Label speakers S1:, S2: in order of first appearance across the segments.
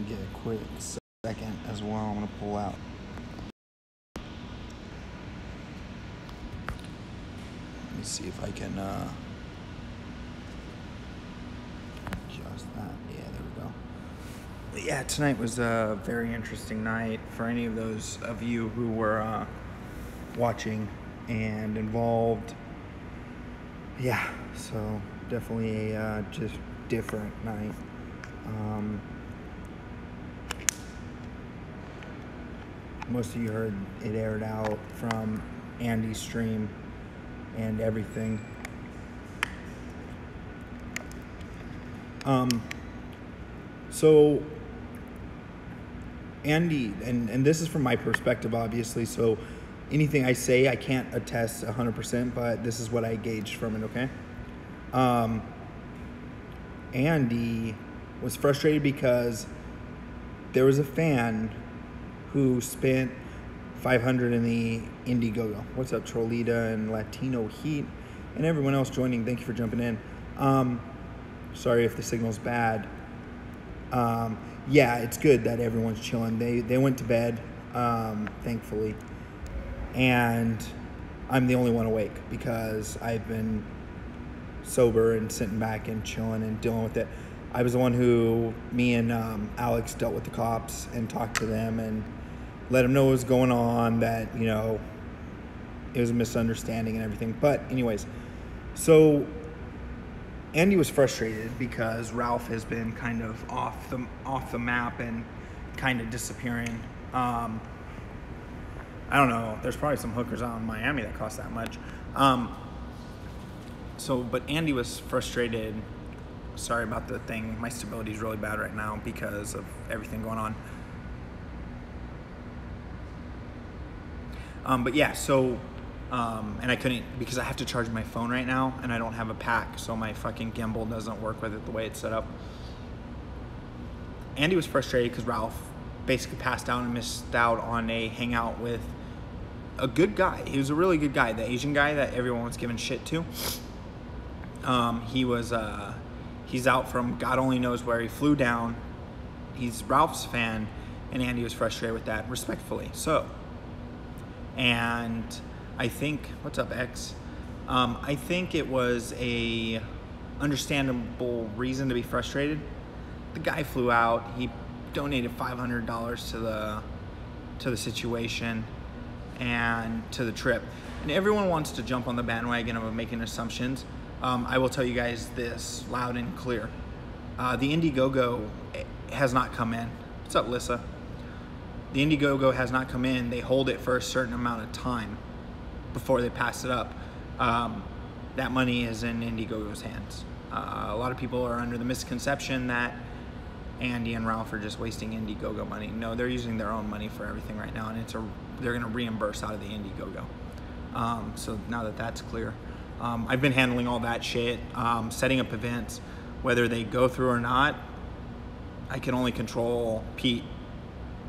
S1: get a quick second as well. I'm gonna pull out. Let me see if I can adjust that. Yeah, there we go. But yeah, tonight was a very interesting night for any of those of you who were watching and involved. Yeah, so definitely a just different night. Most of you heard it aired out from Andy's stream and everything. So Andy, and this is from my perspective, obviously, so anything I say, I can't attest 100%, but this is what I gauged from it, okay? Andy was frustrated because there was a fan who spent $500 in the Indiegogo. What's up, Trolita and Latino Heat, and everyone else joining? Thank you for jumping in. Sorry if the signal's bad. Yeah, it's good that everyone's chilling. They went to bed, thankfully, and I'm the only one awake because I've been sober and sitting back and chilling and dealing with it. I was the one who, me and Alex dealt with the cops and talked to them and let them know what was going on, that, you know, it was a misunderstanding and everything. But anyways, so Andy was frustrated because Ralph has been kind of off the map and kind of disappearing. I don't know. There's probably some hookers out in Miami that cost that much. But Andy was frustrated. Sorry about the thing. My stability is really bad right now because of everything going on. But yeah, so, and I couldn't, because I have to charge my phone right now and I don't have a pack, so my fucking gimbal doesn't work with it the way it's set up. Andy was frustrated because Ralph basically passed out and missed out on a hangout with a good guy. He was a really good guy, the Asian guy that everyone was giving shit to. He's out from God only knows where. He flew down. He's Ralph's fan, and Andy was frustrated with that, respectfully so. And I think, what's up, X? I think it was a understandable reason to be frustrated. The guy flew out. He donated $500 to the situation and to the trip. And everyone wants to jump on the bandwagon of making assumptions. I will tell you guys this loud and clear. The Indiegogo has not come in. What's up, Lissa? The Indiegogo has not come in. They hold it for a certain amount of time before they pass it up. That money is in Indiegogo's hands. A lot of people are under the misconception that Andy and Ralph are just wasting Indiegogo money. No, they're using their own money for everything right now, and they're going to reimburse out of the Indiegogo. So now that that's clear, I've been handling all that shit, setting up events, whether they go through or not. I can only control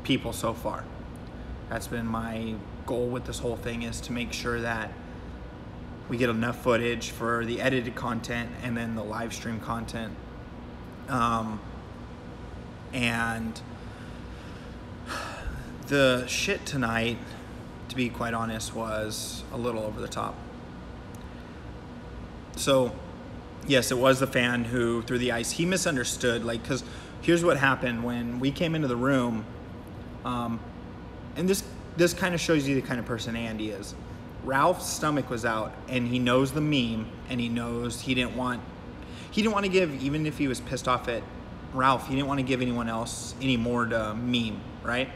S1: people so far. That's been my goal with this whole thing, is to make sure that we get enough footage for the edited content and then the live stream content. And the shit tonight, to be quite honest, was a little over the top. So yes, it was the fan who threw the ice. He misunderstood, like, because here's what happened when we came into the room. And this kind of shows you the kind of person Andy is. Ralph's stomach was out, and he knows the meme, and he knows he didn't want to give, even if he was pissed off at Ralph, he didn't want to give anyone else any more to meme, right?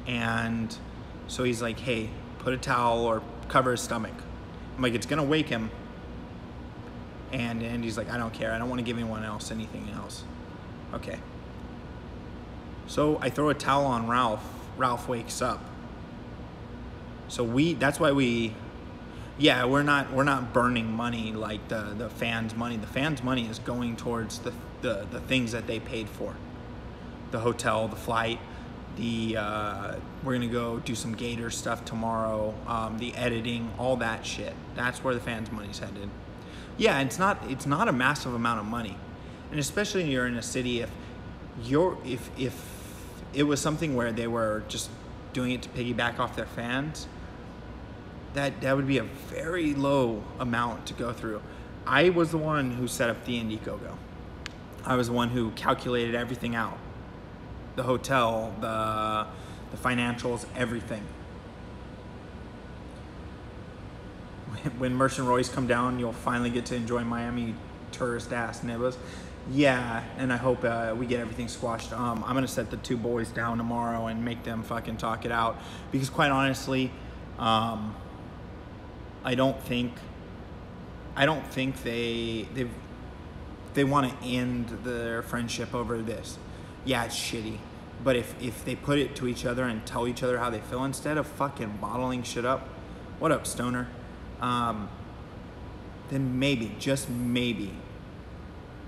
S1: And so he's like, hey, put a towel or cover his stomach. I'm like, it's gonna wake him. And Andy's like, I don't care. I don't want to give anyone else anything else. Okay. So I throw a towel on Ralph. Ralph wakes up. So that's why we're not burning money like the fans' money. The fans' money is going towards the things that they paid for. The hotel, the flight, we're gonna go do some Gator stuff tomorrow, the editing, all that shit. That's where the fans' money's headed. Yeah, it's not a massive amount of money. And especially when you're in a city, if it was something where they were just doing it to piggyback off their fans, that would be a very low amount to go through. I was the one who set up the Indiegogo. I was the one who calculated everything out. The hotel, the financials, everything. When Merchant Roy's come down, you'll finally get to enjoy Miami tourist ass nibbles. Yeah, and I hope we get everything squashed. I'm gonna set the two boys down tomorrow and make them fucking talk it out, because quite honestly, I don't think they want to end their friendship over this. Yeah, it's shitty, but if they put it to each other and tell each other how they feel instead of fucking bottling shit up, what up, stoner? Then maybe, just maybe,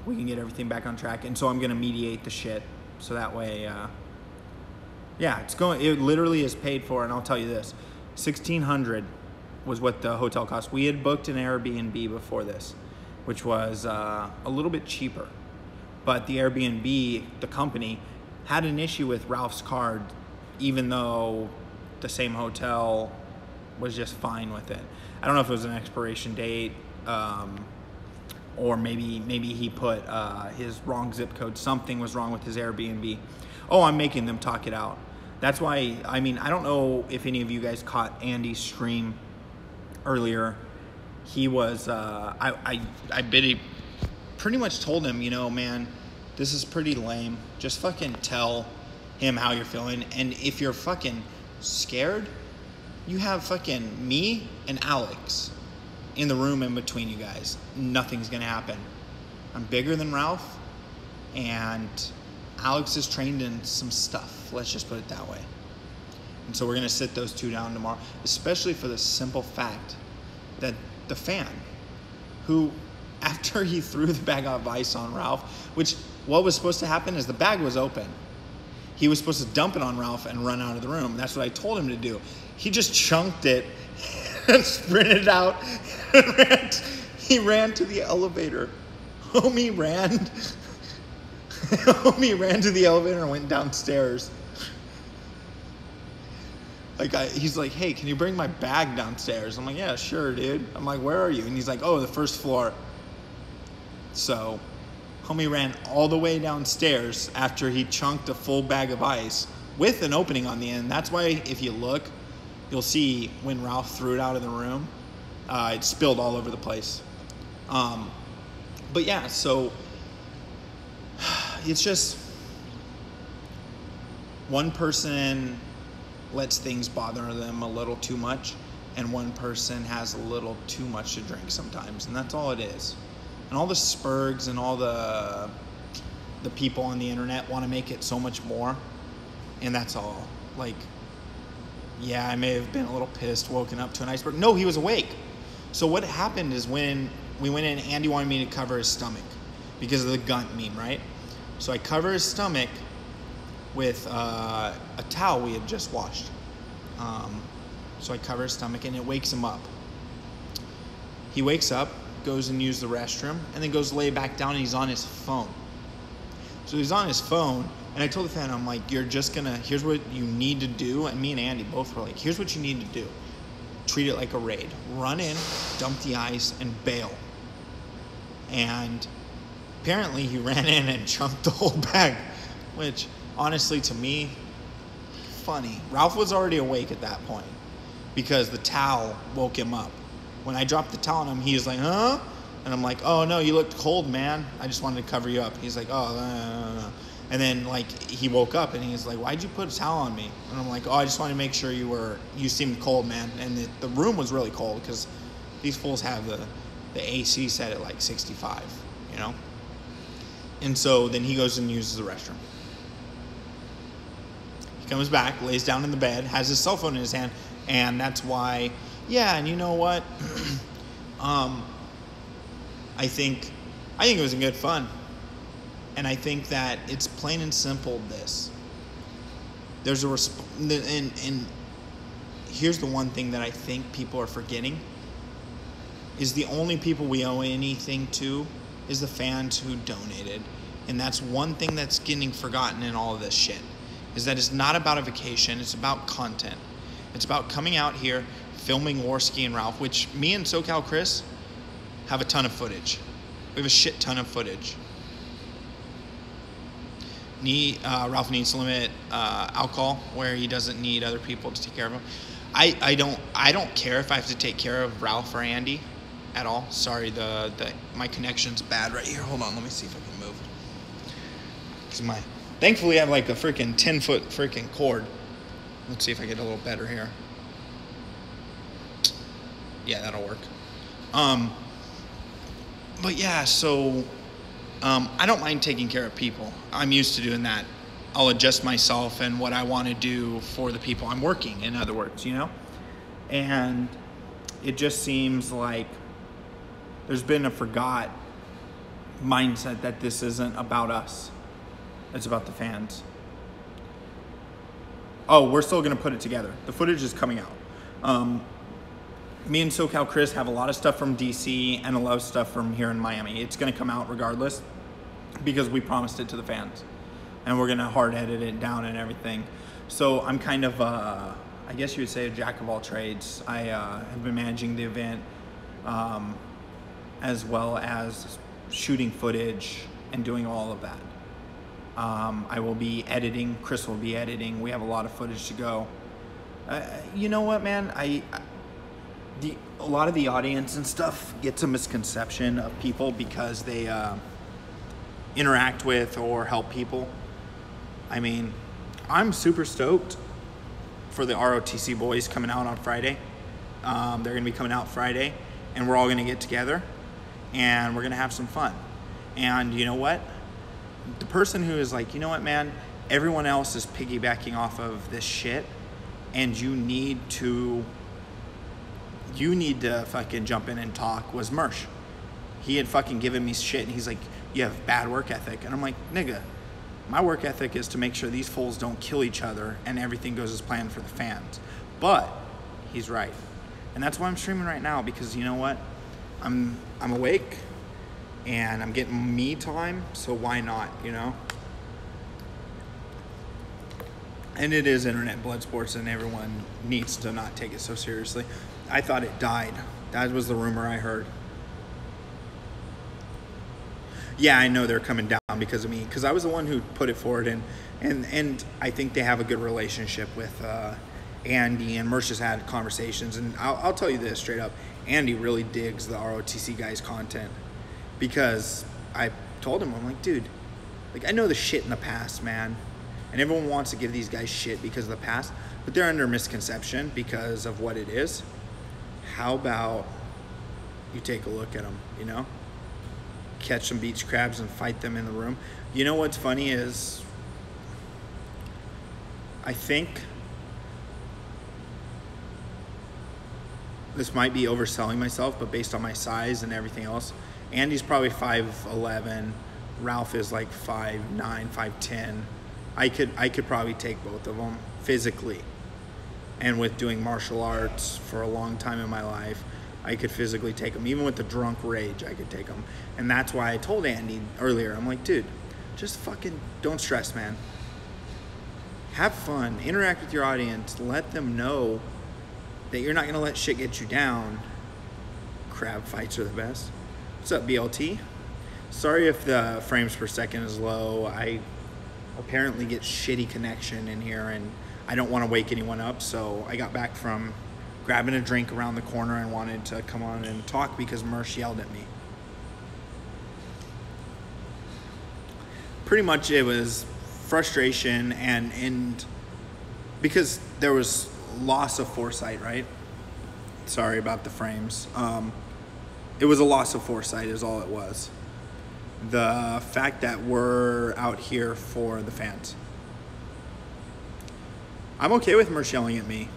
S1: we can get everything back on track. And so I'm gonna mediate the shit, so that way, yeah, it literally is paid for. And I'll tell you this, $1,600 was what the hotel cost. We had booked an Airbnb before this, which was a little bit cheaper, but the Airbnb, the company, had an issue with Ralph's card, even though the same hotel was just fine with it. I don't know if it was an expiration date, or maybe he put his wrong zip code. Something was wrong with his Airbnb. Oh, I'm making them talk it out. That's why, I mean, I don't know if any of you guys caught Andy's stream earlier. He was, I pretty much told him, you know, man, this is pretty lame. Just fucking tell him how you're feeling. And if you're fucking scared, you have fucking me and Alex in the room in between you guys. Nothing's gonna happen. I'm bigger than Ralph, and Alex is trained in some stuff. Let's just put it that way. And so we're gonna sit those two down tomorrow, especially for the simple fact that the fan, who, after he threw the bag of ice on Ralph, which what was supposed to happen is the bag was open. He was supposed to dump it on Ralph and run out of the room. That's what I told him to do. He just chunked it and sprinted out. He ran to the elevator. Homie ran to the elevator and went downstairs. He's like, hey, can you bring my bag downstairs? I'm like, yeah, sure, dude. I'm like, where are you? And he's like, oh, the first floor. So homie ran all the way downstairs after he chunked a full bag of ice with an opening on the end. That's why if you look, you'll see when Ralph threw it out of the room, it spilled all over the place. But yeah, so it's just one person lets things bother them a little too much, and one person has a little too much to drink sometimes, and that's all it is. And all the spurgs and all the people on the internet want to make it so much more, and that's all. Like, yeah, I may have been a little pissed, woken up to an iceberg. No, he was awake. So what happened is when we went in, Andy wanted me to cover his stomach because of the Gunt meme, right? So I cover his stomach with a towel we had just washed. So I cover his stomach, and it wakes him up. He wakes up, goes and uses the restroom, and then goes lay back down, and he's on his phone. So he's on his phone, and I told the fan, I'm like, here's what you need to do. And me and Andy both were like, here's what you need to do. Treat it like a raid. Run in, dump the ice, and bail. And apparently he ran in and chunked the whole bag, which honestly to me, funny. Ralph was already awake at that point because the towel woke him up. When I dropped the towel on him, he was like, huh? And I'm like, oh no, you looked cold, man. I just wanted to cover you up. He's like, oh, no. And then like he woke up and he's like, why'd you put a towel on me? And I'm like, oh, I just wanted to make sure you seemed cold, man. And the room was really cold because these fools have the AC set at like 65, you know? And so then he goes and uses the restroom. He comes back, lays down in the bed, has his cell phone in his hand, and that's why, yeah, and you know what? I think it was a good fun. And I think that it's plain and simple this. There's and here's the one thing that I think people are forgetting is the only people we owe anything to is the fans who donated. And that's one thing that's getting forgotten in all of this shit, is that it's not about a vacation, it's about content. It's about coming out here, filming Warski and Ralph, which me and SoCal Chris have a ton of footage. We have a shit ton of footage. Ralph needs to limit alcohol where he doesn't need other people to take care of him. I don't care if I have to take care of Ralph or Andy at all. Sorry, my connection's bad right here. Hold on, let me see if I can move. Thankfully I have like a freaking 10-foot freaking cord. Let's see if I get a little better here. Yeah, that'll work. But yeah, so I don't mind taking care of people. I'm used to doing that. I'll adjust myself and what I want to do for the people I'm working, in other words, you know? And it just seems like there's been a forgot mindset that this isn't about us. It's about the fans. Oh, we're still going to put it together. The footage is coming out. Me and SoCal Chris have a lot of stuff from DC and a lot of stuff from here in Miami. It's going to come out regardless because we promised it to the fans. And we're going to hard edit it down and everything. So I'm kind of, I guess you would say, a jack of all trades. I have been managing the event as well as shooting footage and doing all of that. I will be editing. Chris will be editing. We have a lot of footage to go. You know what, man? A lot of the audience and stuff gets a misconception of people because they interact with or help people. I mean, I'm super stoked for the ROTC boys coming out on Friday. They're going to be coming out Friday, and we're all going to get together, and we're going to have some fun. And you know what? The person who is like, you know what, man, everyone else is piggybacking off of this shit, and you need to fucking jump in and talk, was Mersh. He had fucking given me shit, and he's like, you have bad work ethic. And I'm like, nigga, my work ethic is to make sure these fools don't kill each other and everything goes as planned for the fans. But he's right. And that's why I'm streaming right now, because you know what? I'm awake and I'm getting me time, so why not, you know? And it is internet blood sports, and everyone needs to not take it so seriously. I thought it died. That was the rumor I heard. Yeah, I know they're coming down because of me, because I was the one who put it forward, and I think they have a good relationship with Andy, and Mersh has had conversations, and I'll tell you this straight up, Andy really digs the ROTC guys' content, because I told him, I'm like, dude, like, I know the shit in the past, man, and everyone wants to give these guys shit because of the past, but they're under misconception because of what it is. How about you take a look at them, you know? Catch some beach crabs and fight them in the room. You know what's funny is, I think this might be overselling myself, but based on my size and everything else, Andy's probably 5'11", Ralph is like 5'9", 5'10". I could probably take both of them physically. And with doing martial arts for a long time in my life, I could physically take them. Even with the drunk rage, I could take them. And that's why I told Andy earlier, I'm like, dude, just fucking don't stress, man. Have fun. Interact with your audience. Let them know that you're not going to let shit get you down. Crab fights are the best. What's up, BLT? Sorry if the frames per second is low. I apparently get shitty connection in here, and I don't want to wake anyone up, so I got back from grabbing a drink around the corner and wanted to come on and talk because Mersh yelled at me. Pretty much it was frustration and because there was loss of foresight, right? Sorry about the frames. It was a loss of foresight is all it was. The fact that we're out here for the fans. I'm okay with Mersh yelling at me.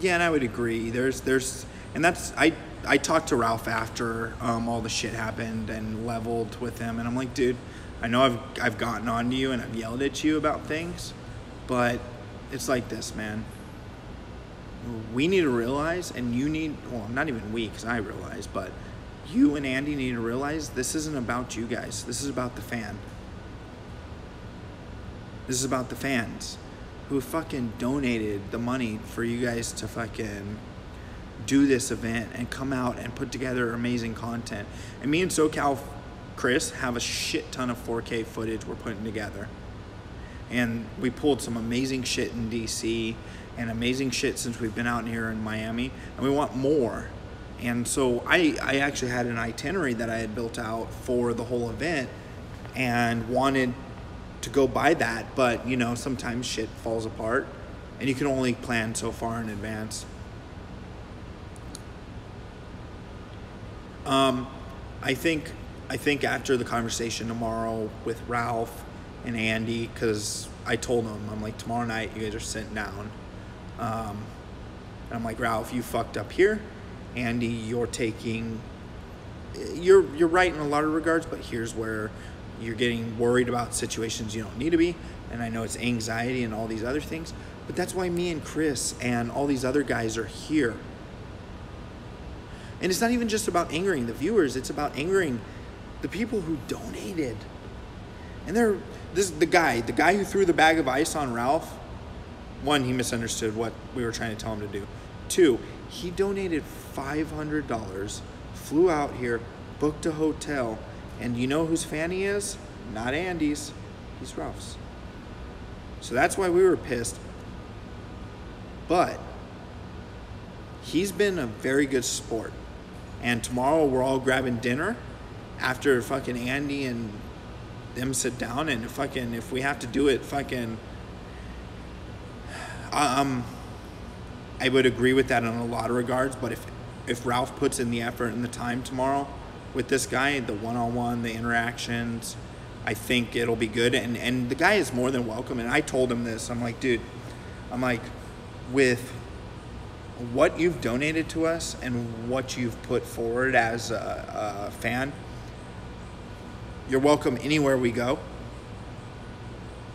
S1: Yeah, and I would agree. And that's, I talked to Ralph after all the shit happened and leveled with him, and I'm like, dude, I know I've gotten on to you and I've yelled at you about things, but it's like this, man. we need to realize, and you need, well, not even we, because I realize, but you and Andy need to realize this isn't about you guys. This is about the fan. This is about the fans who fucking donated the money for you guys to fucking do this event and come out and put together amazing content. And me and SoCal Chris have a shit ton of 4K footage we're putting together. And we pulled some amazing shit in DC and amazing shit since we've been out here in Miami, and we want more. And so I actually had an itinerary that I had built out for the whole event and wanted to go by that, but you know, sometimes shit falls apart and you can only plan so far in advance. I think after the conversation tomorrow with Ralph and Andy, because I told them, I'm like, tomorrow night you guys are sitting down. And I'm like, Ralph, you fucked up here. Andy, you're right in a lot of regards, but here's where you're getting worried about situations you don't need to be. And I know it's anxiety and all these other things, but that's why me and Chris and all these other guys are here. And it's not even just about angering the viewers, it's about angering the people who donated. And the guy who threw the bag of ice on Ralph, one, he misunderstood what we were trying to tell him to do. Two, he donated $500, flew out here, booked a hotel, and you know whose fan he is? Not Andy's, he's Ralph's. So that's why we were pissed. But he's been a very good sport. And tomorrow we're all grabbing dinner after fucking Andy and them sit down, and fucking, if we have to do it, fucking, I would agree with that in a lot of regards, but if Ralph puts in the effort and the time tomorrow with this guy, the one-on-one, the interactions, I think it'll be good. And the guy is more than welcome. And I told him this. I'm like, dude, with what you've donated to us and what you've put forward as a fan, you're welcome anywhere we go.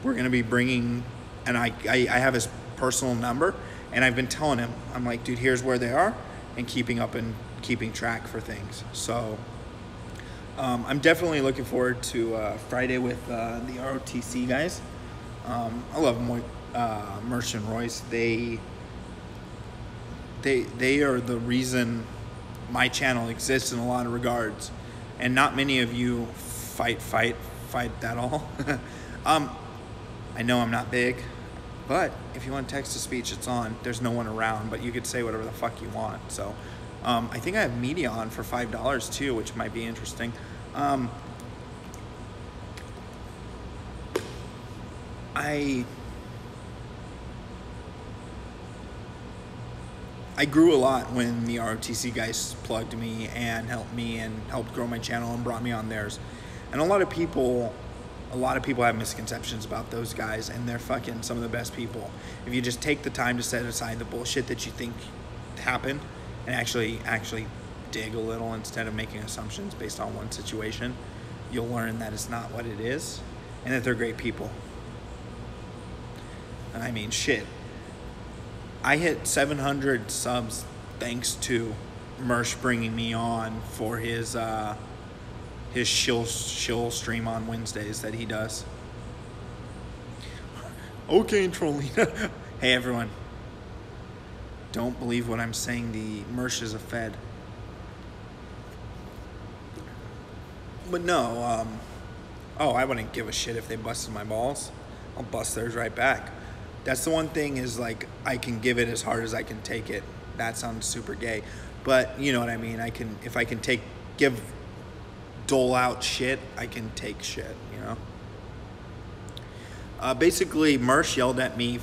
S1: We're going to be bringing, and I have his personal number, and I've been telling him, I'm like, dude, here's where they are, and keeping up and keeping track for things. So I'm definitely looking forward to Friday with the ROTC guys. I love Merch and Royce. They are the reason my channel exists in a lot of regards, and not many of you fight that all. I know I'm not big, but if you want text-to-speech, it's on. There's no one around, but you could say whatever the fuck you want. So I think I have media on for $5 too, which might be interesting. I grew a lot when the ROTC guys plugged me and helped grow my channel and brought me on theirs. And a lot of people have misconceptions about those guys, and they're fucking some of the best people. If you just take the time to set aside the bullshit that you think happened and actually dig a little instead of making assumptions based on one situation, you'll learn that it's not what it is and that they're great people. And I mean, shit. I hit 700 subs thanks to Mersh bringing me on for his shill stream on Wednesdays that he does. Okay, Trollina. Hey, everyone. Don't believe what I'm saying. The Mersh is a fed. But no, I wouldn't give a shit if they busted my balls. I'll bust theirs right back. That's the one thing is, like, I can give it as hard as I can take it. That sounds super gay. But you know what I mean? If I can dole out shit, I can take shit, you know? Basically, Mersh yelled at me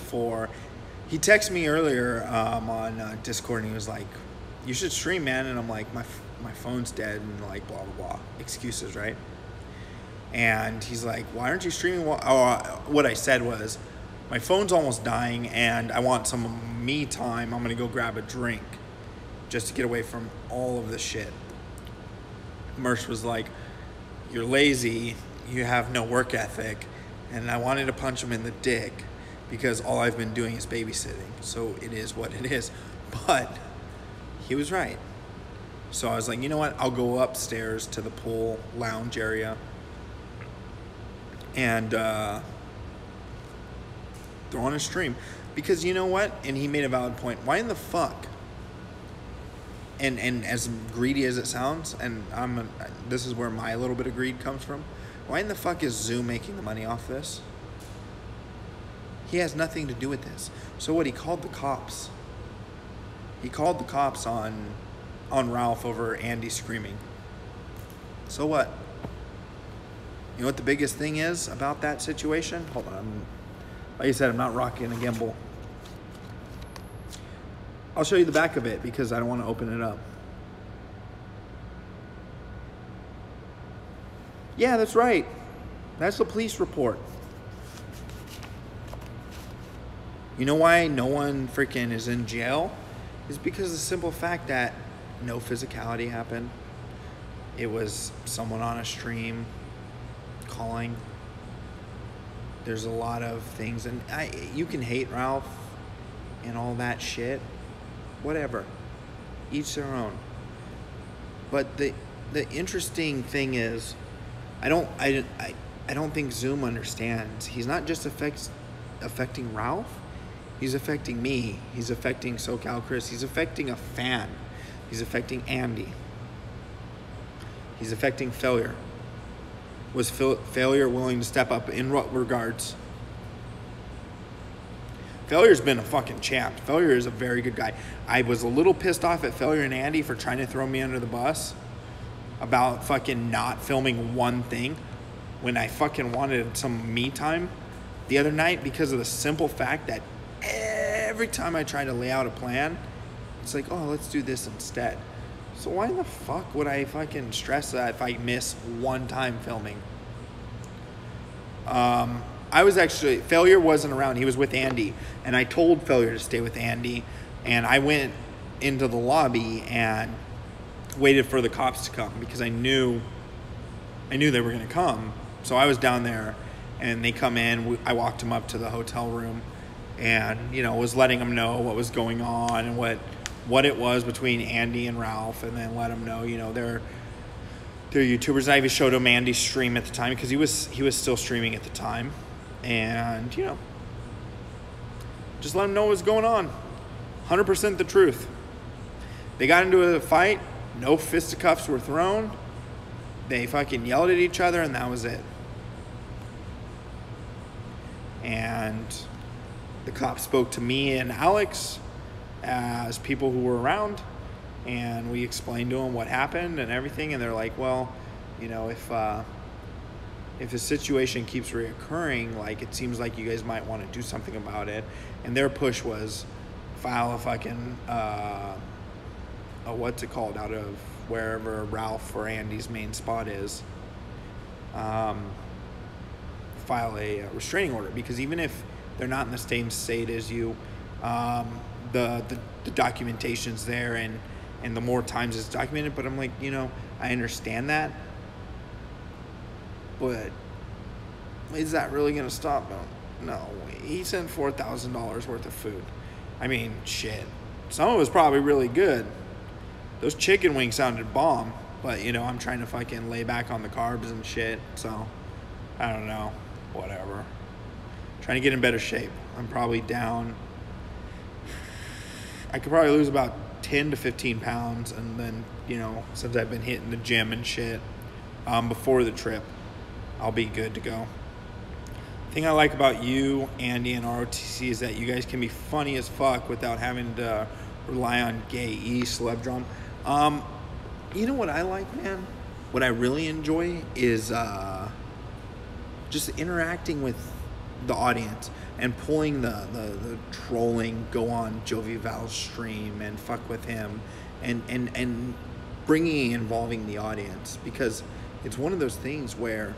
S1: he texted me earlier on Discord, and he was like, you should stream, man. And I'm like, my phone's dead, and like, blah, blah, blah. Excuses, right? And he's like, why aren't you streaming? What I said was, my phone's almost dying, and I want some me time. I'm going to go grab a drink just to get away from all of the shit. Mersh was like, you're lazy, you have no work ethic, and I wanted to punch him in the dick because all I've been doing is babysitting. So it is what it is. But he was right. So I was like, you know what? I'll go upstairs to the pool lounge area and throw on a stream. Because you know what? And he made a valid point. Why in the fuck? And as greedy as it sounds, and this is where my little bit of greed comes from. Why in the fuck is Zoom making the money off this? He has nothing to do with this. So what? He called the cops. He called the cops on Ralph over Andy screaming. So what? You know what the biggest thing is about that situation? Hold on. Like I said, I'm not rocking a gimbal. I'll show you the back of it because I don't want to open it up. Yeah, that's right. That's the police report. You know why no one freaking is in jail? It's because of the simple fact that no physicality happened. It was someone on a stream calling. There's a lot of things, and you can hate Ralph and all that shit. Whatever, each their own. But the interesting thing is, I don't think Zoom understands. He's not just affecting Ralph. He's affecting me. He's affecting SoCal Chris. He's affecting a fan. He's affecting Andy. He's affecting Failure. Was Failure willing to step up? In what regards? Failure's been a fucking champ. Failure is a very good guy. I was a little pissed off at Failure and Andy for trying to throw me under the bus about fucking not filming one thing when I fucking wanted some me time the other night because of the simple fact that every time I try to lay out a plan, it's like, oh, let's do this instead. So why the fuck would I fucking stress that if I miss one time filming? I was actually, Failure wasn't around. He was with Andy. And I told Failure to stay with Andy. And I went into the lobby and waited for the cops to come because I knew they were going to come. So I was down there and they come in. I walked them up to the hotel room and, you know, was letting them know what was going on and what it was between Andy and Ralph, and then let them know, you know, they're YouTubers. I even showed him Andy's stream at the time because he was still streaming at the time. And, you know, just let them know what's going on. 100% the truth. They got into a fight. No fisticuffs were thrown. They fucking yelled at each other, and that was it. And the cops spoke to me and Alex as people who were around, and we explained to them what happened and everything. And they're like, well, you know, if the situation keeps reoccurring, like, it seems like you guys might want to do something about it. And their push was file a fucking what's it called, out of wherever Ralph or Andy's main spot is, file a restraining order, because even if they're not in the same state as you, the documentation's there, and the more times it's documented. But I'm like, you know, I understand that, but is that really going to stop him? No. He sent $4,000 worth of food. I mean, shit. Some of it was probably really good. Those chicken wings sounded bomb. But, you know, I'm trying to fucking lay back on the carbs and shit. So, I don't know. Whatever. Trying to get in better shape. I'm probably down. I could probably lose about 10 to 15 pounds. And then, you know, since I've been hitting the gym and shit, before the trip, I'll be good to go. The thing I like about you, Andy, and ROTC is that you guys can be funny as fuck without having to rely on gay celeb drum. You know what I like, man? What I really enjoy is just interacting with the audience and pulling the trolling, go on Jovi Val's stream and fuck with him, and bringing involving the audience, because it's one of those things where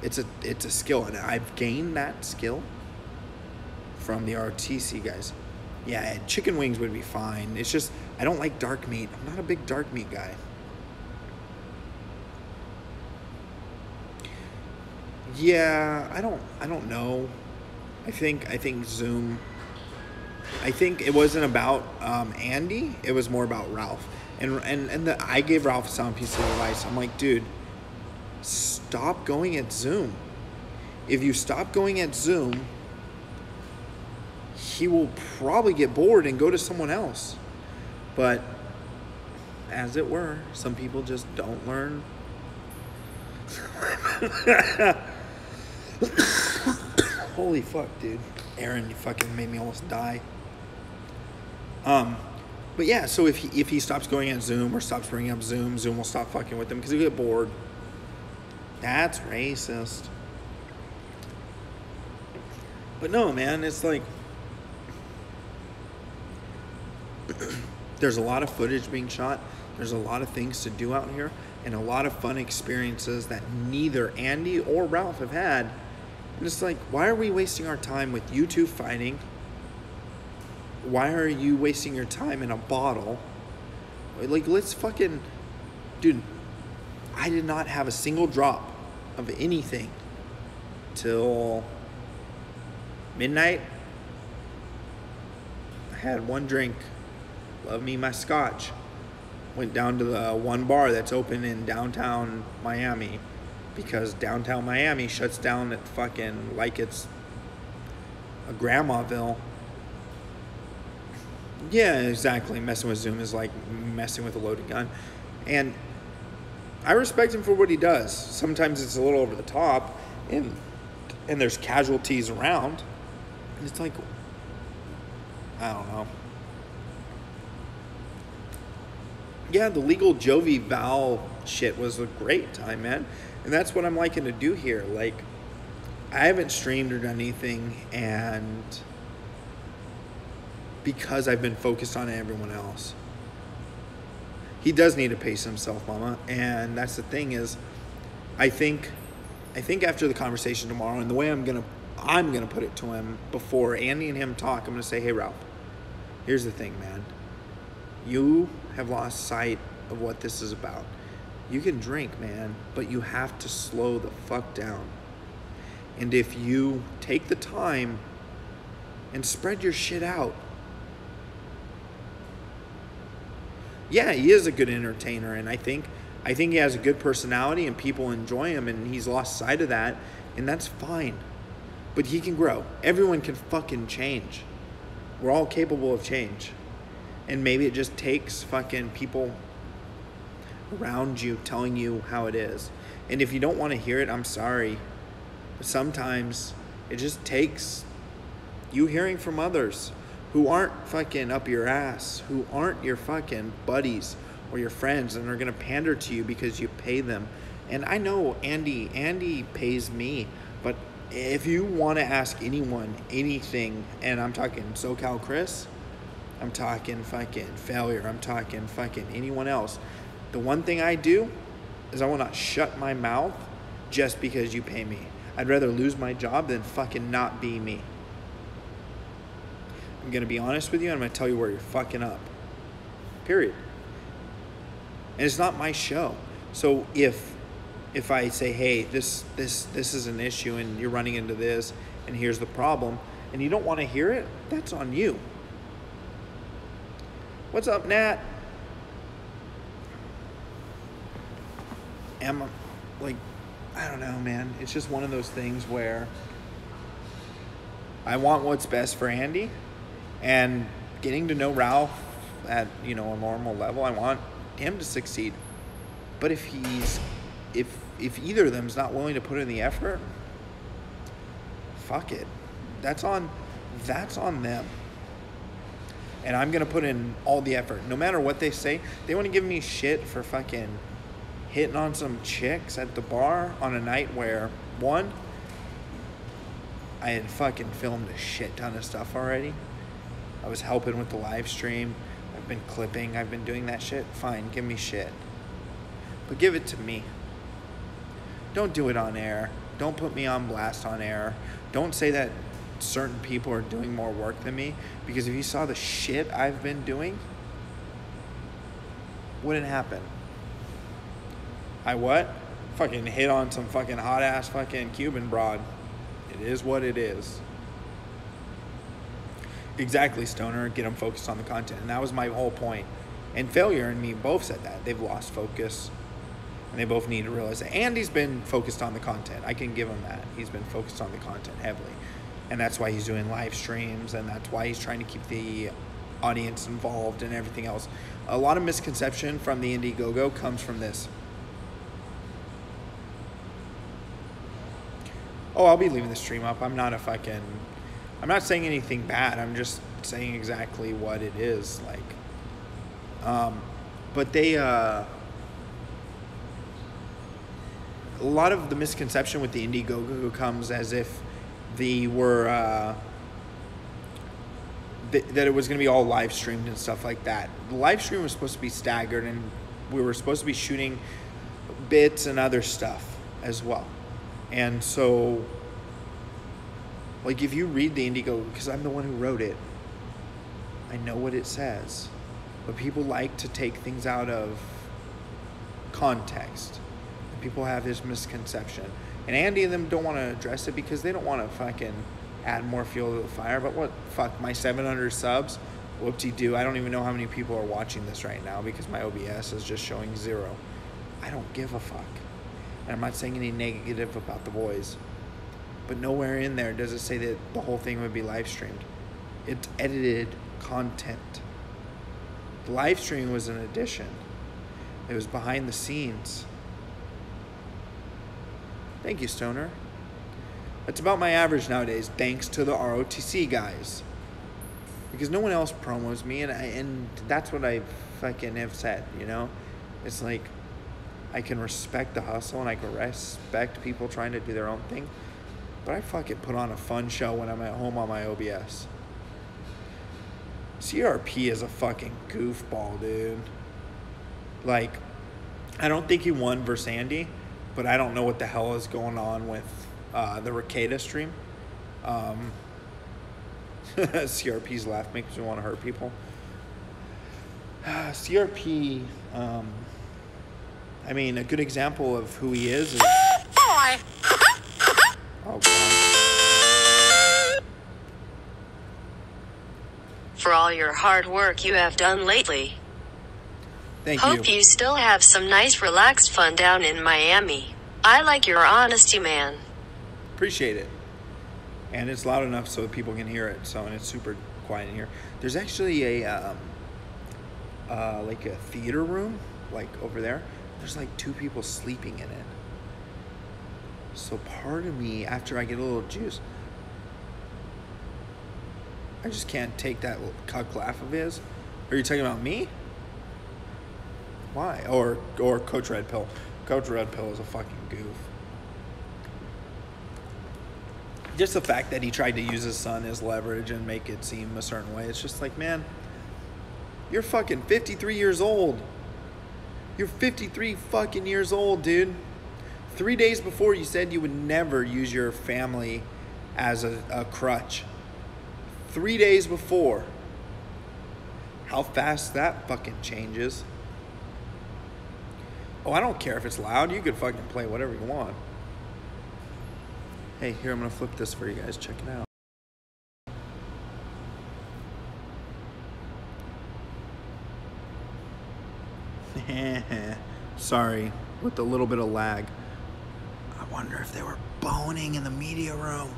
S1: it's a skill, and I've gained that skill from the RTC guys. Yeah, chicken wings would be fine. It's just I don't like dark meat. I'm not a big dark meat guy. Yeah, I don't know. I think Zoom I think it wasn't about Andy. It was more about Ralph. I gave Ralph a sound piece of advice. I'm like, dude, stop going at Zoom. If you stop going at Zoom, he will probably get bored and go to someone else. But as it were, some people just don't learn. Holy fuck, dude. Aaron, you fucking made me almost die. But yeah, so if he stops going at Zoom or stops bringing up Zoom, Zoom will stop fucking with him because he'll get bored. That's racist. But no, man, it's like there's a lot of footage being shot. There's a lot of things to do out here and a lot of fun experiences that neither Andy or Ralph have had. And it's like, why are we wasting our time with you two fighting? Why are you wasting your time in a bottle? Like, let's fucking... Dude, I did not have a single drop of anything till midnight. I had one drink. Love me my scotch. Went down to the one bar that's open in downtown Miami because downtown Miami shuts down at fucking like it's a Grandmaville. Yeah, exactly. Messing with Zoom is like messing with a loaded gun. And I respect him for what he does. Sometimes it's a little over the top and there's casualties around. And it's like, I don't know. Yeah, the legal Jovi Val shit was a great time, man. And that's what I'm liking to do here. Like, I haven't streamed or done anything, and because I've been focused on everyone else. He does need to pace himself, mama. And that's the thing is, I think after the conversation tomorrow, and the way I'm gonna put it to him before Andy and him talk, I'm gonna say, hey Ralph, here's the thing, man. You have lost sight of what this is about. You can drink, man, but you have to slow the fuck down. And if you take the time and spread your shit out. Yeah, he is a good entertainer, and I think he has a good personality and people enjoy him, and he's lost sight of that, and that's fine. But he can grow. Everyone can fucking change. We're all capable of change. And maybe it just takes fucking people around you telling you how it is. And if you don't want to hear it, I'm sorry. But sometimes it just takes you hearing from others who aren't fucking up your ass, who aren't your fucking buddies or your friends and are going to pander to you because you pay them. And I know Andy pays me, but if you want to ask anyone anything, and I'm talking SoCal Chris, I'm talking fucking Failure, I'm talking fucking anyone else, the one thing I do is I will not shut my mouth just because you pay me. I'd rather lose my job than fucking not be me. I'm going to be honest with you, and I'm going to tell you where you're fucking up. Period. And it's not my show. So if I say, hey, this is an issue and you're running into this and here's the problem, and you don't want to hear it, that's on you. What's up, Nat? I don't know, man. It's just one of those things where I want what's best for Andy, and getting to know Ralph at, a normal level, I want him to succeed. But if either of them's not willing to put in the effort, fuck it. That's on them. And I'm going to put in all the effort. No matter what they say, they want to give me shit for fucking hitting on some chicks at the bar on a night where, one, I had fucking filmed a shit ton of stuff already. I was helping with the live stream. I've been clipping. I've been doing that shit. Fine, give me shit. But give it to me. Don't do it on air. Don't put me on blast on air. Don't say that certain people are doing more work than me, because if you saw the shit I've been doing, wouldn't happen. I what? Fucking hit on some fucking hot ass fucking Cuban broad. It is what it is. Exactly, Stoner. Get them focused on the content. And that was my whole point. And Failure and me both said that. They've lost focus. And they both need to realize that. Andy's been focused on the content. I can give him that. He's been focused on the content heavily. And that's why he's doing live streams. And that's why he's trying to keep the audience involved and everything else. A lot of misconception from the Indiegogo comes from this. Oh, I'll be leaving the stream up. I'm not saying anything bad. I'm just saying exactly what it is. Like, but they, a lot of the misconception with the Indiegogo comes as if they were, that it was going to be all live streamed and stuff like that. The live stream was supposed to be staggered, and we were supposed to be shooting bits and other stuff as well. And so, like, if you read the Indiegogo, because I'm the one who wrote it, I know what it says. But people like to take things out of context. And people have this misconception. And Andy and them don't want to address it because they don't want to fucking add more fuel to the fire. But what, fuck, my 700 subs? Whoop-de-doo. I don't even know how many people are watching this right now because my OBS is just showing 0. I don't give a fuck. And I'm not saying any negative about the boys. But nowhere in there does it say that the whole thing would be live streamed. It's edited content. The live stream was an addition. It was behind the scenes. Thank you, Stoner. That's about my average nowadays, thanks to the ROTC guys. Because no one else promos me, and that's what I fucking have said, you know? It's like, I can respect the hustle, and I can respect people trying to do their own thing. But I fucking put on a fun show when I'm at home on my OBS. CRP is a fucking goofball, dude. Like, I don't think he won versus Andy, but I don't know what the hell is going on with the Ricada stream. CRP's laugh makes me want to hurt people. CRP, I mean, a good example of who he is oh, God.
S2: For all your hard work you have done lately.
S1: Thank you.
S2: Hope you still have some nice relaxed fun down in Miami. I like your honesty, man.
S1: Appreciate it. And it's loud enough so people can hear it. So, and it's super quiet in here. There's actually a like a theater room, like over there. There's like 2 people sleeping in it. So part of me, after I get a little juice, I just can't take that cuck laugh of his. Are you talking about me? Why? Or Coach Red Pill. Coach Red Pill is a fucking goof. Just the fact that he tried to use his son as leverage and make it seem a certain way. It's just like, man, you're fucking 53 years old. You're 53 fucking years old, dude. 3 days before you said you would never use your family as a crutch. 3 days before. How fast that fucking changes. Oh, I don't care if it's loud. You could fucking play whatever you want. Hey, here, I'm going to flip this for you guys. Check it out. Sorry, with a little bit of lag. I wonder if they were boning in the media room.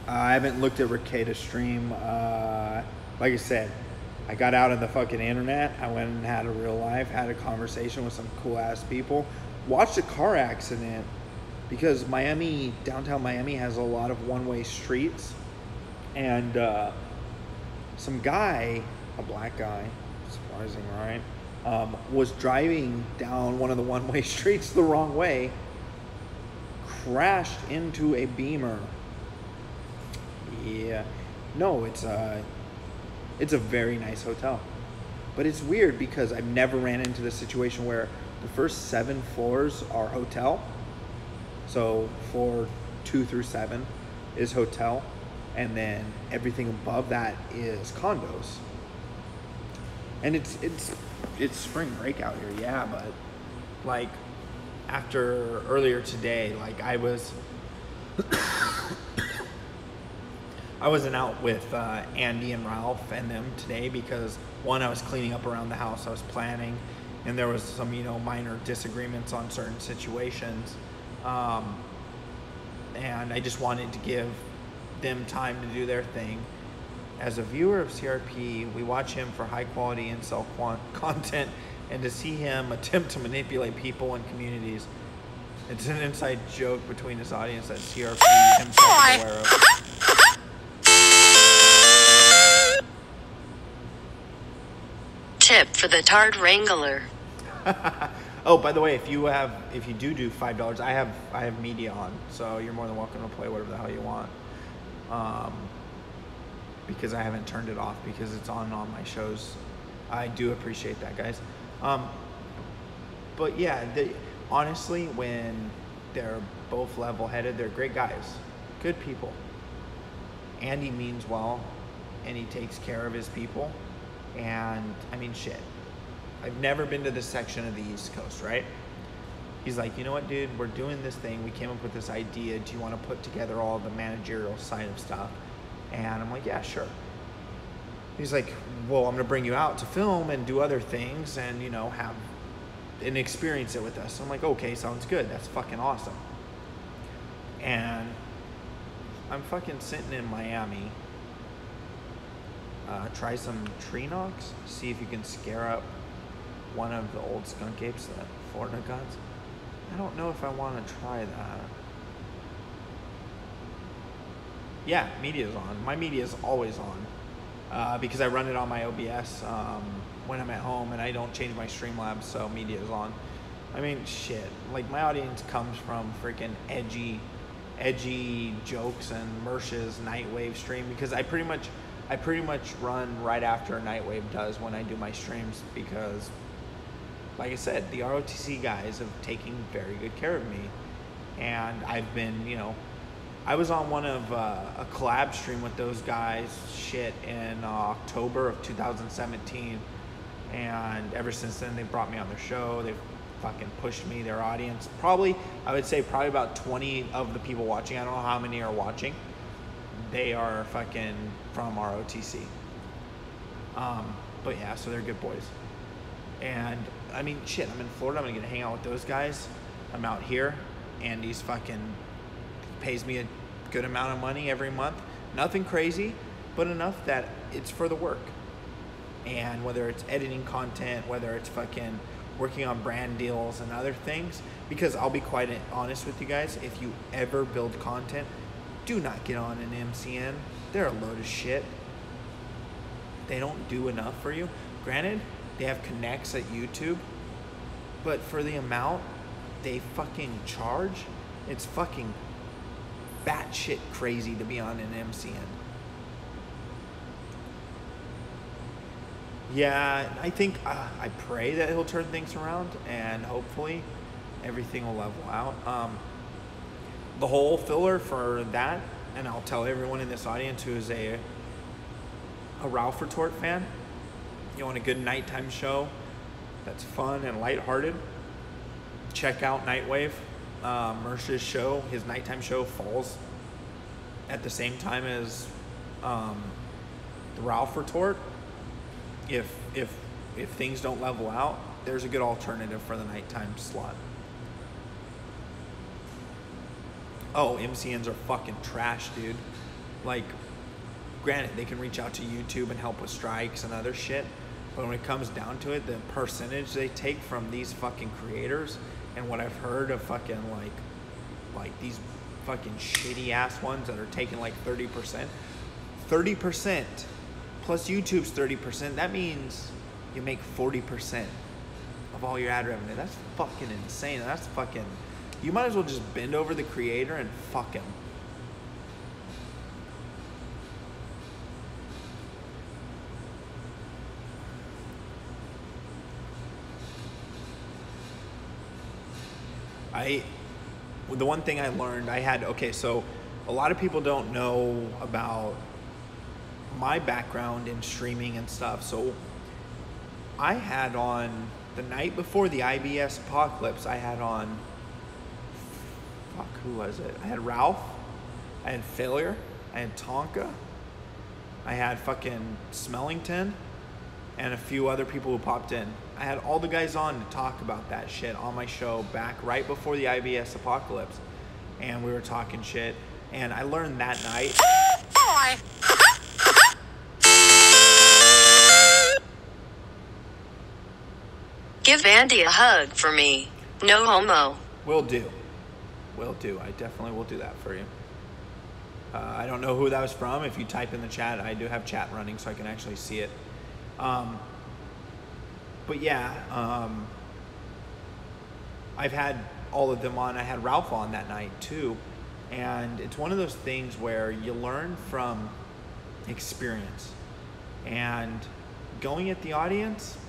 S1: I haven't looked at Ricada's stream. Like I said, I got out on the fucking internet. I went and had a real life, had a conversation with some cool ass people. Watched a car accident because Miami, downtown Miami has a lot of one-way streets. And some guy, a black guy, surprising, right? Was driving down one of the one-way streets the wrong way, crashed into a Beamer. Yeah, no, it's a very nice hotel, but it's weird because I've never ran into the situation where the first 7 floors are hotel. So floor 2 through 7 is hotel, and then everything above that is condos. And it's spring break out here, yeah, but like after earlier today, like I was I wasn't out with Andy and Ralph and them today because, one, I was cleaning up around the house, I was planning, and there was some, you know, minor disagreements on certain situations. And I just wanted to give them time to do their thing. As a viewer of CRP, we watch him for high quality incel content, and to see him attempt to manipulate people and communities, it's an inside joke between his audience that CRP himself is aware of.
S2: Tip for the Tard Wrangler.
S1: Oh, by the way, if you do $5, I have media on, so you're more than welcome to play whatever the hell you want. Because I haven't turned it off because it's on all my shows. I do appreciate that, guys. But yeah, honestly, when they're both level-headed, they're great guys, good people. Andy means well, and he takes care of his people. And I mean, shit, I've never been to this section of the East Coast, right? He's like, you know what, dude, we're doing this thing. We came up with this idea. Do you want to put together all the managerial side of stuff? And I'm like, yeah, sure. He's like, well, I'm going to bring you out to film and do other things and, you know, have and experience it with us. So I'm like, okay, sounds good. That's fucking awesome. And I'm fucking sitting in Miami. Try some tree knocks. See if you can scare up one of the old skunk apes that Florida got. I don't know if I want to try that. Yeah, media's on. My media is always on because I run it on my OBS when I'm at home and I don't change my Streamlabs, so media is on. I mean, shit. Like, my audience comes from freaking edgy jokes and Mersh's Nightwave stream because I pretty much run right after Nightwave does when I do my streams because, like I said, the ROTC guys have taken very good care of me. And I've been, you know, I was on one of a collab stream with those guys, shit, in October of 2017. And ever since then, they brought me on their show. They've fucking pushed me, their audience. I would say probably about 20 of the people watching. I don't know how many are watching. They are fucking from ROTC. But yeah, so they're good boys. And I mean, shit, I'm in Florida. I'm gonna get to hang out with those guys. I'm out here. Andy's fucking pays me a good amount of money every month. Nothing crazy, but enough that it's for the work. And whether it's editing content, whether it's fucking working on brand deals and other things, because I'll be quite honest with you guys, if you ever build content, do not get on an MCN. They're a load of shit. They don't do enough for you. Granted, they have connects at YouTube, but for the amount they fucking charge, it's fucking batshit crazy to be on an MCN. Yeah, I think, I pray that he'll turn things around and hopefully everything will level out. The whole filler for that, and I'll tell everyone in this audience who is a Ralph Retort fan, you want a good nighttime show that's fun and lighthearted, check out Nightwave. Mersh's show, his nighttime show, falls at the same time as the Ralph Retort. If things don't level out, there's a good alternative for the nighttime slot. Oh, MCNs are fucking trash, dude. Like, granted, they can reach out to YouTube and help with strikes and other shit, but when it comes down to it, the percentage they take from these fucking creators and what I've heard of fucking like these fucking shitty ass ones that are taking like 30%. 30% plus YouTube's 30%, that means you make 40% of all your ad revenue. That's fucking insane. That's fucking, you might as well just bend over the creator and fuck him. The one thing I learned, so a lot of people don't know about my background in streaming and stuff. So I had on, the night before the IBS apocalypse, I had on, who was it? I had Ralph, I had Failure, I had Tonka, I had fucking Smellington, and a few other people who popped in. I had all the guys on to talk about that shit on my show back right before the IBS apocalypse. And we were talking shit. And I learned that night.
S2: Give Andy a hug for me. No homo.
S1: Will do. Will do. I definitely will do that for you. I don't know who that was from. If you type in the chat, I do have chat running so I can actually see it. But yeah, I've had all of them on. I had Ralph on that night too. And it's one of those things where you learn from experience. And going at the audience,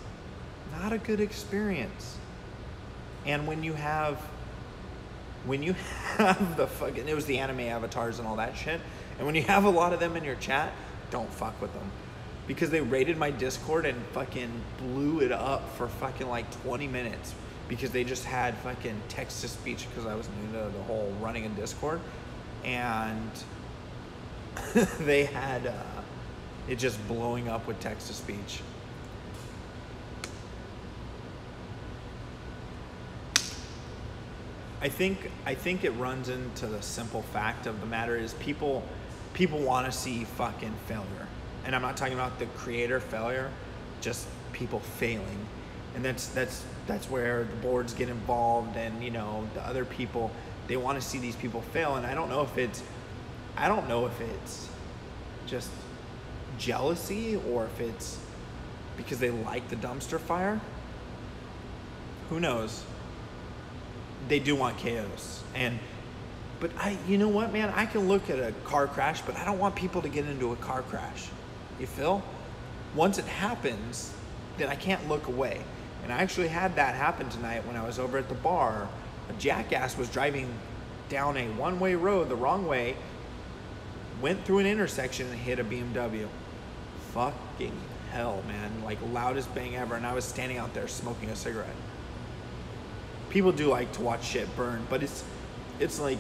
S1: not a good experience. And when you have the fucking, it was the anime avatars and all that shit. And when you have a lot of them in your chat, don't fuck with them. Because they raided my Discord and fucking blew it up for fucking like 20 minutes. Because they just had fucking text-to-speech because I was new to the whole running a Discord. And they had it just blowing up with text-to-speech. I think it runs into the simple fact of the matter is people want to see fucking failure. And I'm not talking about the creator failure, just people failing. And that's where the boards get involved, and you know, the other people, they want to see these people fail. And I don't know if it's just jealousy or if it's because they like the dumpster fire. Who knows? They do want chaos. But you know what, man? I can look at a car crash, but I don't want people to get into a car crash. You feel? Once it happens, then I can't look away. And I actually had that happen tonight when I was over at the bar. A jackass was driving down a one-way road the wrong way, went through an intersection and hit a BMW. Fucking hell, man. Like, loudest bang ever. And I was standing out there smoking a cigarette. People do like to watch shit burn, but it's like,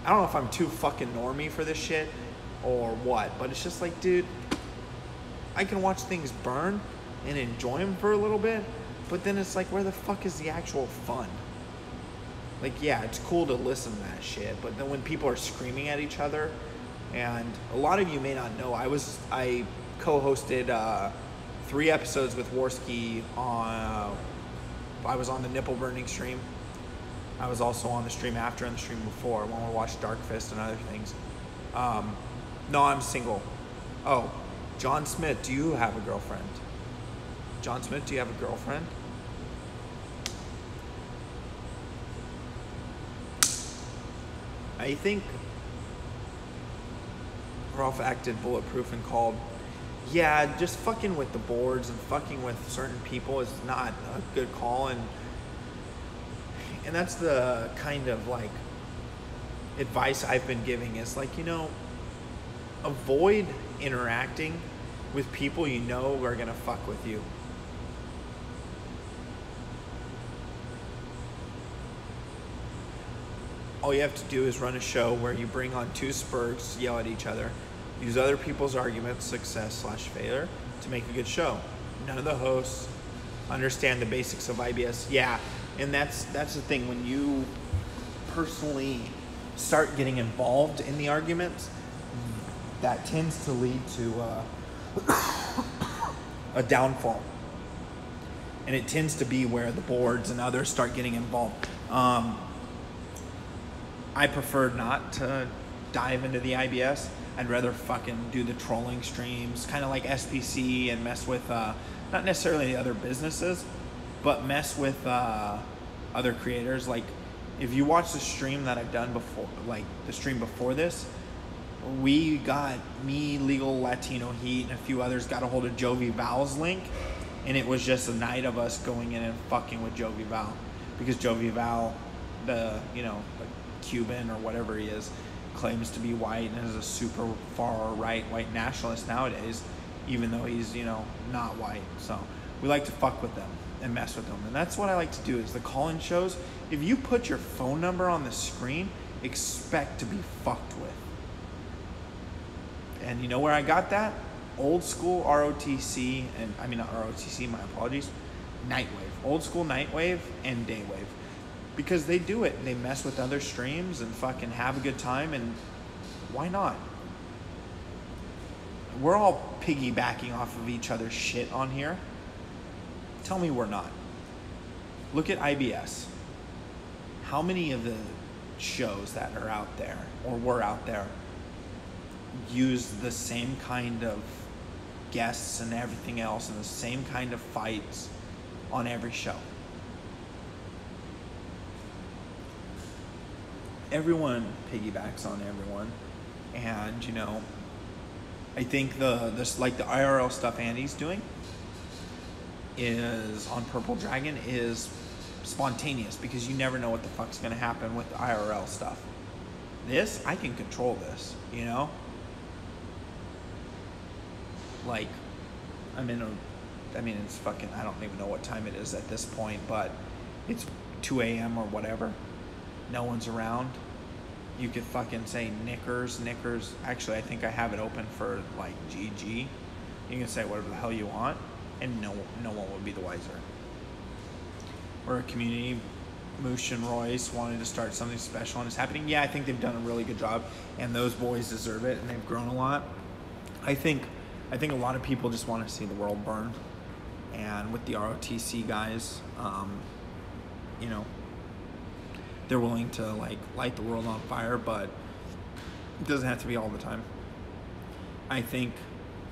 S1: I don't know if I'm too fucking normie for this shit or what, but it's just like, dude, I can watch things burn and enjoy them for a little bit, but then it's like, where the fuck is the actual fun? Like, yeah, it's cool to listen to that shit, but then when people are screaming at each other, and a lot of you may not know, I co-hosted 3 episodes with Warski on. I was on the nipple burning stream. I was also on the stream after and the stream before when we watched Dark Fist and other things. No, I'm single. Oh, John Smith, do you have a girlfriend? John Smith, do you have a girlfriend? I think Ralph acted bulletproof and called, yeah, just fucking with the boards and fucking with certain people is not a good call. And that's the kind of like advice I've been giving is like, you know, avoid interacting with people you know are gonna fuck with you. All you have to do is run a show where you bring on 2 spurgs, yell at each other, use other people's arguments, success/failure, to make a good show. None of the hosts understand the basics of IBS. Yeah, and that's the thing. When you personally start getting involved in the arguments, that tends to lead to a downfall. And it tends to be where the boards and others start getting involved. I prefer not to dive into the IBS. I'd rather fucking do the trolling streams, kind of like SPC, and mess with, not necessarily other businesses, but mess with other creators. Like, if you watch the stream that I've done before, like the stream before this, we got me, Legal Latino Heat, and a few others got a hold of Jovi Val's link, and it was just a night of us going in and fucking with Jovi Val, because Jovi Val, the Cuban or whatever he is, claims to be white and is a super far right white nationalist nowadays, even though he's not white. So we like to fuck with them and mess with them, and that's what I like to do is the call-in shows. If you put your phone number on the screen, expect to be fucked with. And you know where I got that? Old school ROTC, and I mean not ROTC, my apologies, Nightwave. Old school Nightwave and Daywave. Because they do it. They mess with other streams and fucking have a good time, and why not? We're all piggybacking off of each other's shit on here. Tell me we're not. Look at IBS. How many of the shows that are out there, or were out there, use the same kind of guests and everything else and the same kind of fights on every show? Everyone piggybacks on everyone. And, you know, I think the IRL stuff Andy's doing is on Purple Dragon is spontaneous, because you never know what the fuck's gonna happen with the IRL stuff. This, I can control this, you know? Like, it's fucking, I don't even know what time it is at this point, but it's 2 a.m. or whatever. No one's around. You could fucking say Knickers. Actually, I think I have it open for like GG. You can say whatever the hell you want, and no one would be the wiser. We're a community. Moosh and Royce wanted to start something special, and it's happening. Yeah, I think they've done a really good job, and those boys deserve it, and they've grown a lot. I think a lot of people just want to see the world burn, and with the ROTC guys, you know, they're willing to like light the world on fire, but it doesn't have to be all the time. I think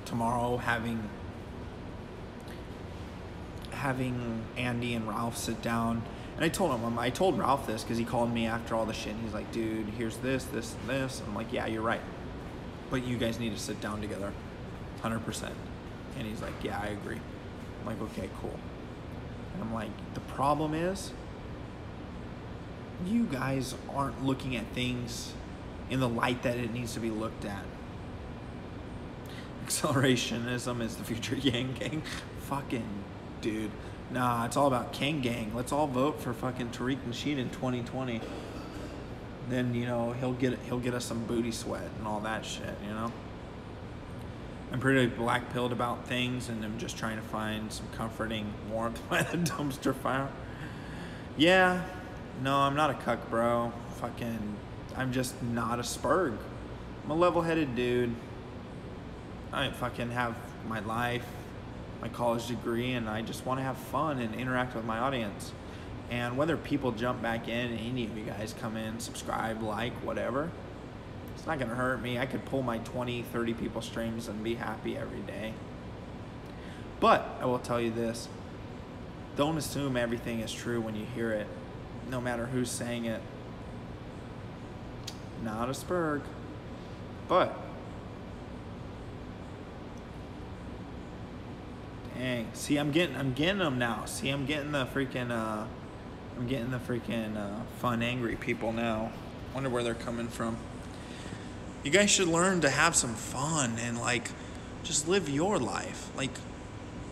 S1: tomorrow having Andy and Ralph sit down, and I told Ralph this because he called me after all the shit, and he's like, dude, here's this, this, and this. I'm like, yeah, you're right, but you guys need to sit down together, 100%. And he's like, yeah, I agree. I'm like, okay, cool. And I'm like, the problem is, you guys aren't looking at things in the light that it needs to be looked at. Accelerationism is the future Yang Gang. Fucking dude. Nah, it's all about Kang Gang. Let's all vote for fucking Tariq Nasheed in 2020. Then, you know, he'll get us some booty sweat and all that shit, you know? I'm pretty black-pilled about things, and I'm just trying to find some comforting warmth by the dumpster fire. Yeah. No, I'm not a cuck, bro. I'm just not a spurg. I'm a level-headed dude. I fucking have my life, my college degree, and I just want to have fun and interact with my audience. And whether people jump back in, any of you guys come in, subscribe, like, whatever, it's not going to hurt me. I could pull my 20, 30 people streams and be happy every day. But I will tell you this. Don't assume everything is true when you hear it, no matter who's saying it. Not a spurg. But dang, see, I'm getting them now. See, I'm getting the freaking fun, angry people now. Wonder where they're coming from. You guys should learn to have some fun and like just live your life. Like,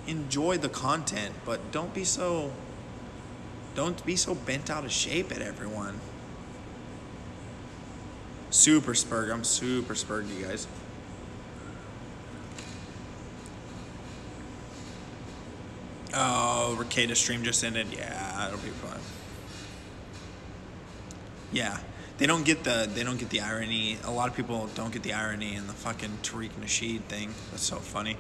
S1: enjoy the content, but don't be so bent out of shape at everyone. Super spurg. I'm super spurged, you guys. Oh, Ricada's stream just ended. Yeah, it'll be fun. Yeah, they don't get the irony. A lot of people don't get the irony in the fucking Tariq Nasheed thing. That's so funny.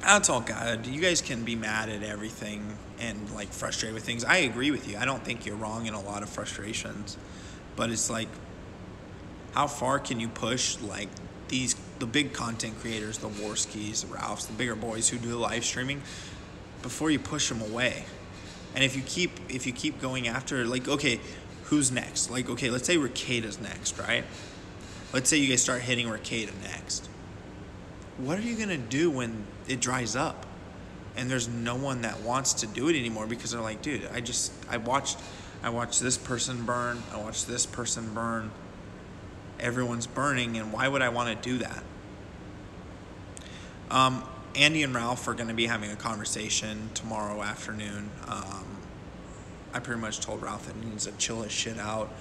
S1: That's all good. You guys can be mad at everything and like frustrated with things. I agree with you. I don't think you're wrong in a lot of frustrations, but it's like, how far can you push like the big content creators, the Warskis, the Ralphs, the bigger boys who do live streaming, before you push them away? And if you keep going after, like, okay, who's next? Like, okay, let's say Ricada's next, right? Let's say you guys start hitting Ricada next. What are you gonna do when it dries up and there's no one that wants to do it anymore because they're like, dude, I watched this person burn, I watched this person burn, everyone's burning, and why would I want to do that? Andy and Ralph are going to be having a conversation tomorrow afternoon. I pretty much told Ralph that he needs to chill his shit out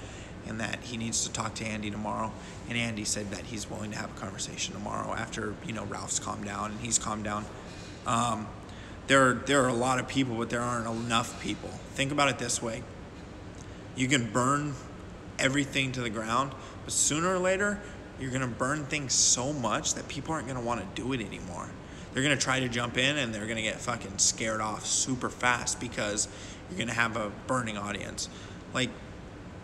S1: and that he needs to talk to Andy tomorrow. And Andy said that he's willing to have a conversation tomorrow after, you know, Ralph's calmed down and he's calmed down. There are a lot of people, but there aren't enough people. Think about it this way. You can burn everything to the ground, but sooner or later, you're going to burn things so much that people aren't going to want to do it anymore. They're going to try to jump in and they're going to get fucking scared off super fast because you're going to have a burning audience. Like,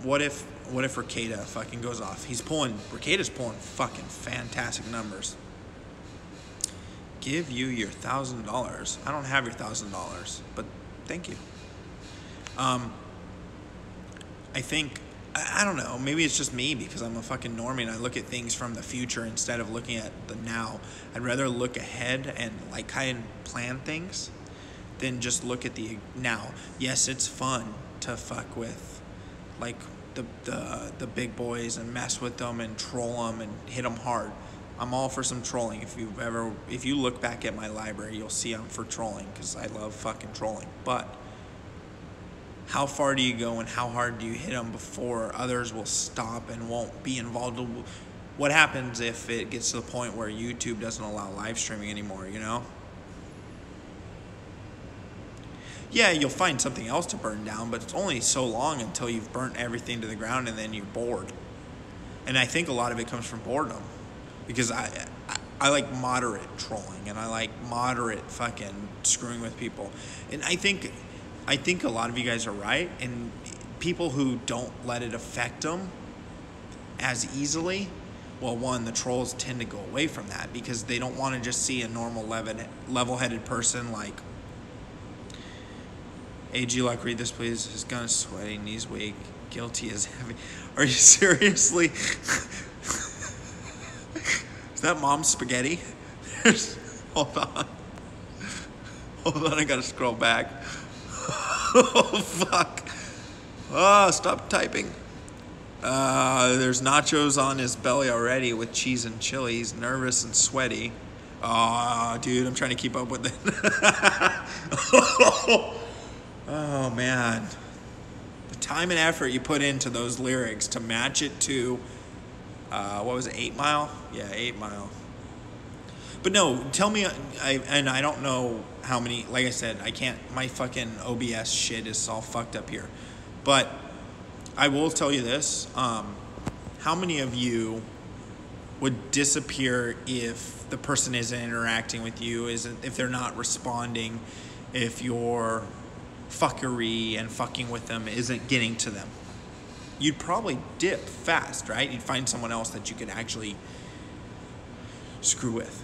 S1: what if Rekieta fucking goes off? Rekieta's pulling fucking fantastic numbers. Give you your $1,000. I don't have your $1,000, but thank you. I think, I don't know, maybe it's just me because I'm a fucking normie and I look at things from the future instead of looking at the now. I'd rather look ahead and like kind of plan things than just look at the now. Yes, it's fun to fuck with like the big boys and mess with them and troll them and hit them hard. I'm all for some trolling. If you look back at my library, you'll see I'm for trolling because I love fucking trolling. But how far do you go and how hard do you hit them before others will stop and won't be involved? What happens if it gets to the point where YouTube doesn't allow live streaming anymore, you know? Yeah, you'll find something else to burn down, but it's only so long until you've burnt everything to the ground and then you're bored. And I think a lot of it comes from boredom. Because I like moderate trolling and I like moderate fucking screwing with people. And I think a lot of you guys are right. And people who don't let it affect them as easily, well, one, the trolls tend to go away from that because they don't want to just see a normal level-headed person like, AGLuck, read this please. His gun is sweaty, knees weak, guilty as heavy. Are you seriously? Is that mom's spaghetti? Hold on, I gotta scroll back. Oh, fuck. Oh, stop typing. There's nachos on his belly already with cheese and chili. He's nervous and sweaty. Oh, dude, I'm trying to keep up with it. Oh, man. The time and effort you put into those lyrics to match it to, what was it, 8 Mile? Yeah, 8 Mile. But no, tell me, I don't know how many, like I said, I can't, my fucking OBS shit is all fucked up here. But I will tell you this, how many of you would disappear if the person isn't interacting with you, if they're not responding, if your fuckery and fucking with them isn't getting to them? You'd probably dip fast, right? You'd find someone else that you could actually screw with.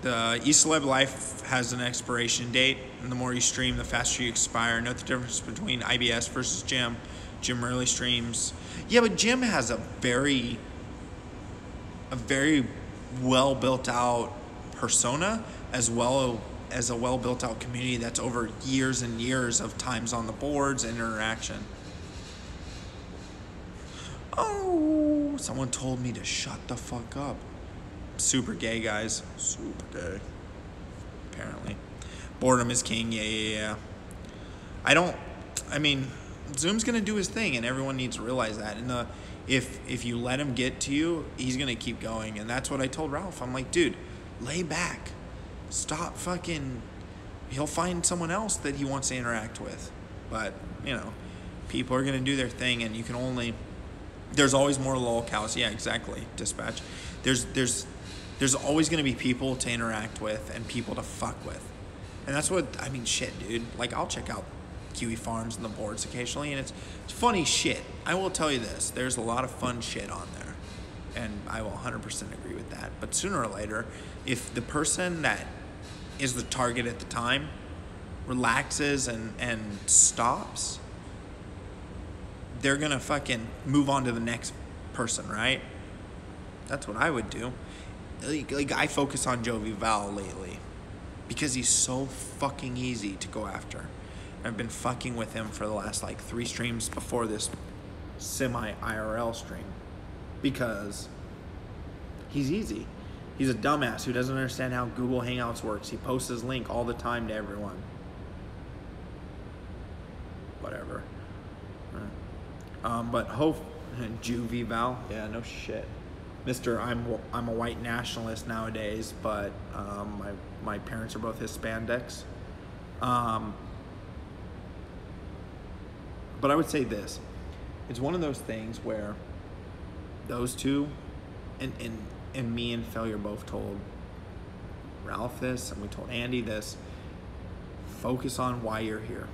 S1: The eCeleb life has an expiration date, and the more you stream, the faster you expire. Note the difference between IBS versus Jim. Jim rarely streams. Yeah, but Jim has a very well built out persona, as well as a well built out community that's over years and years of times on the boards and interaction. Oh, someone told me to shut the fuck up. Super gay, guys. Super gay. Apparently. Boredom is king. Yeah. I mean, Zoom's going to do his thing, and everyone needs to realize that. And if you let him get to you, he's going to keep going. And that's what I told Ralph. I'm like, dude, lay back. Stop fucking... He'll find someone else that he wants to interact with. But, you know, people are going to do their thing, and you can only... There's always more lolcows. Yeah, exactly. Dispatch. There's always going to be people to interact with and people to fuck with. And that's what, I mean, shit, dude. Like, I'll check out Kiwi Farms and the boards occasionally, and it's funny shit. I will tell you this. There's a lot of fun shit on there. And I will 100% agree with that. But sooner or later, if the person that is the target at the time relaxes and stops, they're going to fucking move on to the next person, right? That's what I would do. Like I focus on Jovi Val lately because he's so fucking easy to go after. I've been fucking with him for the last like 3 streams before this semi-IRL stream because he's easy. He's a dumbass who doesn't understand how Google Hangouts works. He posts his link all the time to everyone. whatever. But hope Juvie Val, yeah, no shit. Mr. I'm a white nationalist nowadays, but my parents are both Hispanics. But I would say this. It's one of those things where those two and me and Failure both told Ralph this, and we told Andy this. Focus on why you're here.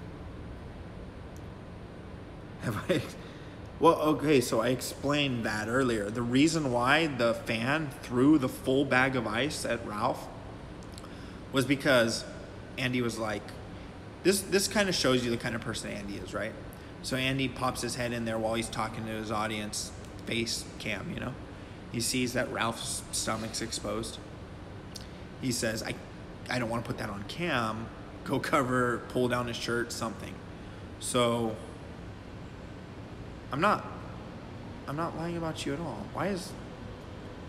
S1: Well, okay, so I explained that earlier. The reason why the fan threw the full bag of ice at Ralph was because Andy was like, this kind of shows you the kind of person Andy is, right? So Andy pops his head in there while he's talking to his audience, face cam, you know? He sees that Ralph's stomach's exposed. He says, I don't want to put that on cam. Go pull down his shirt, something. So I'm not lying about you at all. Why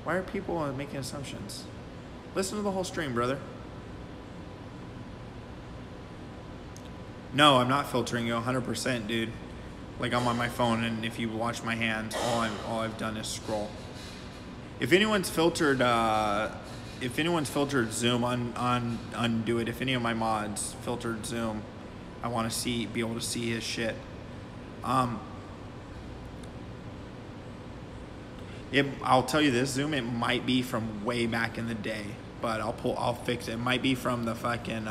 S1: are people making assumptions? Listen to the whole stream, brother. No, I'm not filtering you 100%, dude. Like, I'm on my phone, and if you watch my hands, all I've done is scroll. If anyone's filtered Zoom, undo it. If any of my mods filtered Zoom, I want to be able to see his shit. I'll tell you this, Zoom, it might be from way back in the day, but I'll fix it. It might be from the fucking